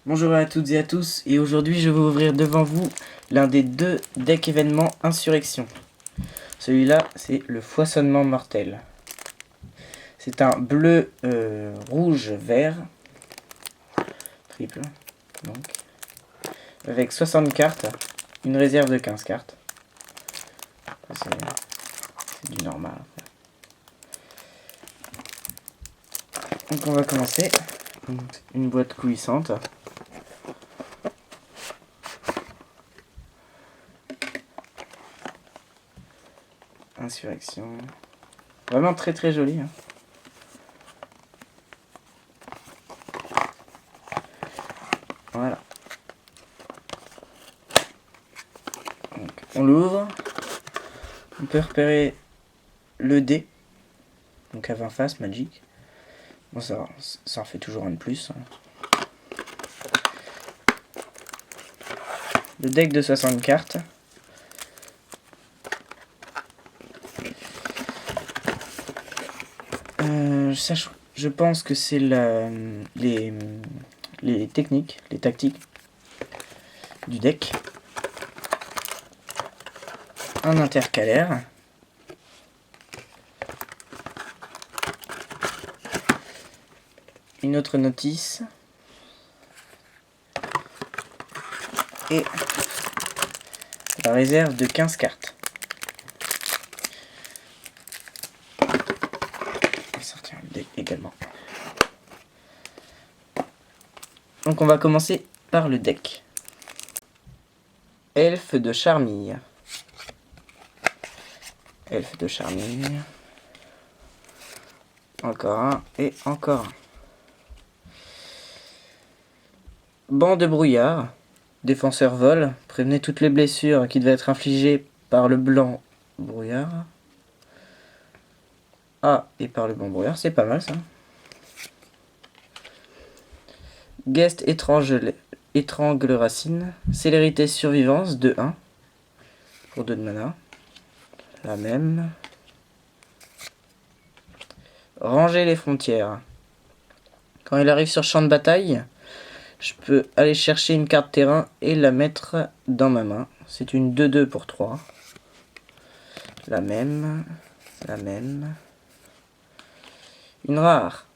Bonjour à toutes et à tous, et aujourd'hui je vais ouvrir devant vous l'un des deux decks événements Insurrection. Celui-là, c'est le Foisonnement Mortel. C'est un bleu, rouge, vert, triple, donc, avec 60 cartes, une réserve de 15 cartes. C'est du normal. Donc on va commencer. Une boîte couillissante. Insurrection. Vraiment très très joli. Hein. Voilà. Donc, on l'ouvre. On peut repérer le dé. Donc à 20 faces, magique. Bon, ça en fait toujours un de plus. Le deck de 60 cartes. Je pense que c'est les techniques, les tactiques du deck. Un intercalaire. Une autre notice. Et la réserve de 15 cartes. Je vais sortir le deck également. Donc on va commencer par le deck. Elfe de Charmille. Elfe de Charmille. Encore un et encore un. Banc de brouillard. Défenseur vol. Prévenez toutes les blessures qui devaient être infligées par le blanc brouillard. Ah, et par le blanc brouillard, c'est pas mal ça. Guest étrangle racine. Célérité survivance de 1. Pour 2 de mana. La même. Ranger les frontières. Quand il arrive sur champ de bataille, je peux aller chercher une carte terrain et la mettre dans ma main. C'est une 2-2 pour 3. La même. La même. Une rare.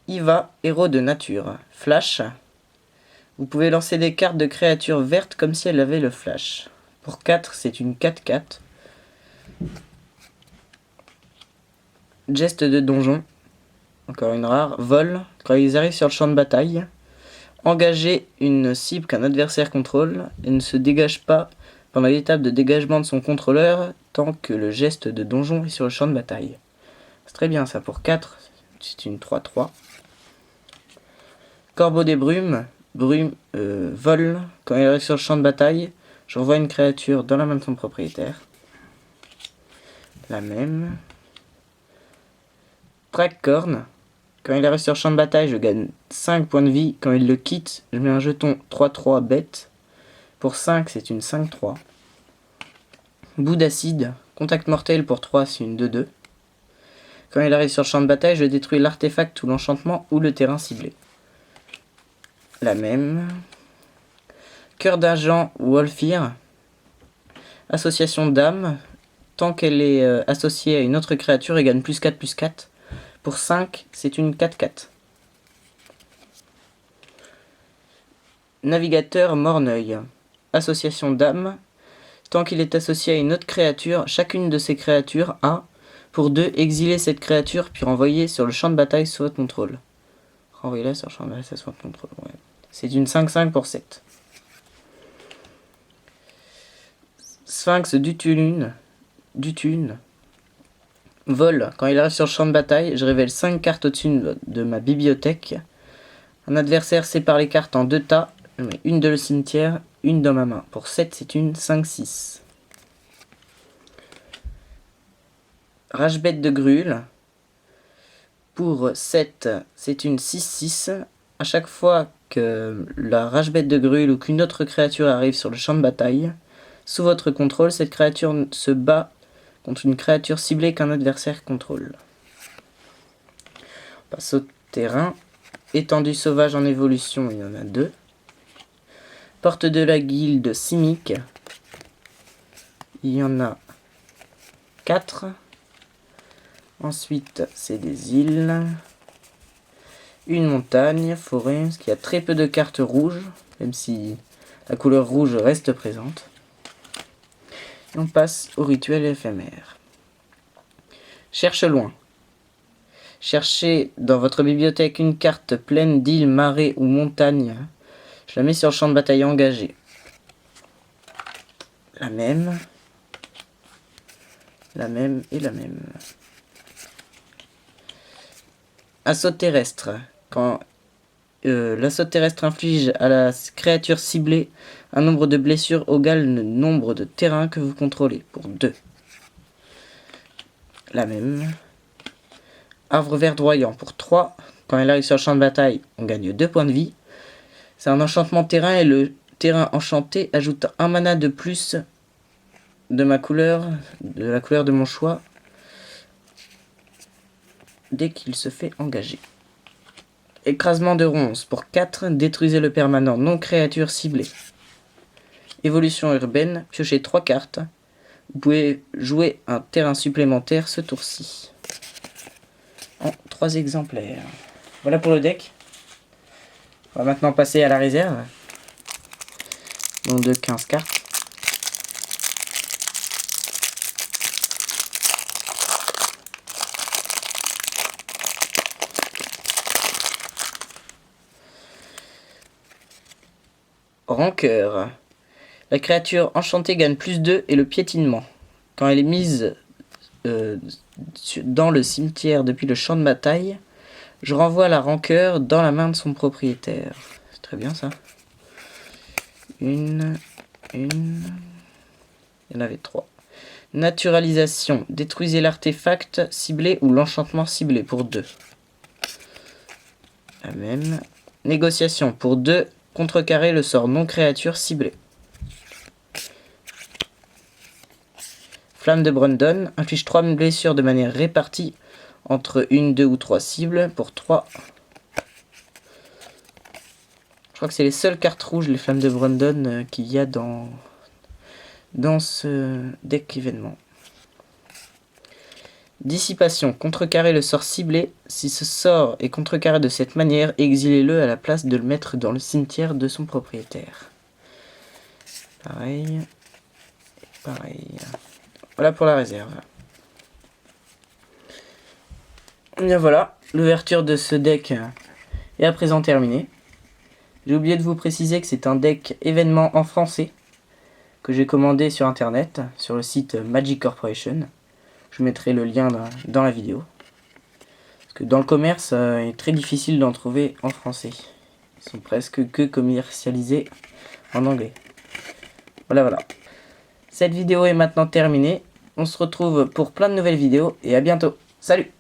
Iva, héros de nature. Flash. Vous pouvez lancer des cartes de créatures vertes comme si elles avaient le flash. Pour 4, c'est une 4-4. Geste de donjon. Encore une rare. Vol. Quand ils arrivent sur le champ de bataille, engager une cible qu'un adversaire contrôle et ne se dégage pas pendant l'étape de dégagement de son contrôleur tant que le geste de donjon est sur le champ de bataille. C'est très bien ça. Pour 4, c'est une 3-3. Corbeau des brumes. Vol. Quand il arrive sur le champ de bataille, j'envoie une créature dans la main de son propriétaire. La même. Trackcorn. Quand il arrive sur le champ de bataille, je gagne 5 points de vie. Quand il le quitte, je mets un jeton 3-3 bête. Pour 5, c'est une 5-3. Bout d'acide. Contact mortel pour 3, c'est une 2-2. Quand il arrive sur le champ de bataille, je détruis l'artefact ou l'enchantement ou le terrain ciblé. La même. Cœur d'argent ou Olfir. Association d'âme. Tant qu'elle est associée à une autre créature, elle gagne plus 4/4. Pour 5, c'est une 4-4. Navigateur Morneuil. Association d'âme. Tant qu'il est associé à une autre créature, chacune de ces créatures a, pour 2, exiler cette créature puis renvoyer sur le champ de bataille sous votre contrôle. Renvoyez-la sur le champ de bataille sous votre contrôle. Ouais. C'est une 5-5 pour 7. Sphinx d'Utune. Vol. Quand il arrive sur le champ de bataille, je révèle 5 cartes au-dessus de ma bibliothèque. Un adversaire sépare les cartes en 2 tas. Je mets une de le cimetière, une dans ma main. Pour 7, c'est une 5-6. Rage-bête de Gruul. Pour 7, c'est une 6-6. À chaque fois que la Rage-bête de Gruul ou qu'une autre créature arrive sur le champ de bataille, sous votre contrôle, cette créature se bat contre une créature ciblée qu'un adversaire contrôle. On passe au terrain. étendue sauvage en évolution, il y en a 2. Porte de la guilde Simic, il y en a 4. Ensuite, c'est des îles. Une montagne, forêt, parce qu'il y a très peu de cartes rouges, même si la couleur rouge reste présente. Et on passe au rituel éphémère. Cherche loin. Cherchez dans votre bibliothèque une carte pleine d'îles, marais ou montagnes. Je la mets sur le champ de bataille engagé. La même et la même. Assaut terrestre. Quand l'assaut terrestre inflige à la créature ciblée un nombre de blessures égal au nombre de terrains que vous contrôlez, pour 2. La même. Arbre verdoyant pour 3. Quand elle arrive sur le champ de bataille, on gagne 2 points de vie. C'est un enchantement terrain et le terrain enchanté ajoute un mana de plus de ma couleur, de la couleur de mon choix, dès qu'il se fait engager. Écrasement de ronces pour 4. Détruisez le permanent non créature ciblée. Évolution urbaine, piochez 3 cartes. Vous pouvez jouer un terrain supplémentaire ce tour-ci. En 3 exemplaires. Voilà pour le deck. On va maintenant passer à la réserve. Donc de 15 cartes. Rancœur. La créature enchantée gagne plus 2 et le piétinement. Quand elle est mise dans le cimetière depuis le champ de bataille, je renvoie la rancœur dans la main de son propriétaire. C'est très bien ça. Il y en avait 3. Naturalisation. Détruisez l'artefact ciblé ou l'enchantement ciblé pour 2. La même. Négociation pour 2. Contrecarrer le sort non créature ciblé. Flamme de Brandon. Inflige 3 blessures de manière répartie entre 1, 2 ou 3 cibles pour 3. Je crois que c'est les seules cartes rouges, les flammes de Brandon, qu'il y a dans ce deck événement. Dissipation. Contrecarrer le sort ciblé. Si ce sort est contrecarré de cette manière, exilez-le à la place de le mettre dans le cimetière de son propriétaire. Pareil. Pareil. Voilà pour la réserve. Et bien voilà, l'ouverture de ce deck est à présent terminée. J'ai oublié de vous préciser que c'est un deck événement en français que j'ai commandé sur internet, sur le site Magic Corporation. Je mettrai le lien dans la vidéo. Parce que dans le commerce, il est très difficile d'en trouver en français. Ils sont presque que commercialisés en anglais. Voilà. Cette vidéo est maintenant terminée. On se retrouve pour plein de nouvelles vidéos et à bientôt. Salut!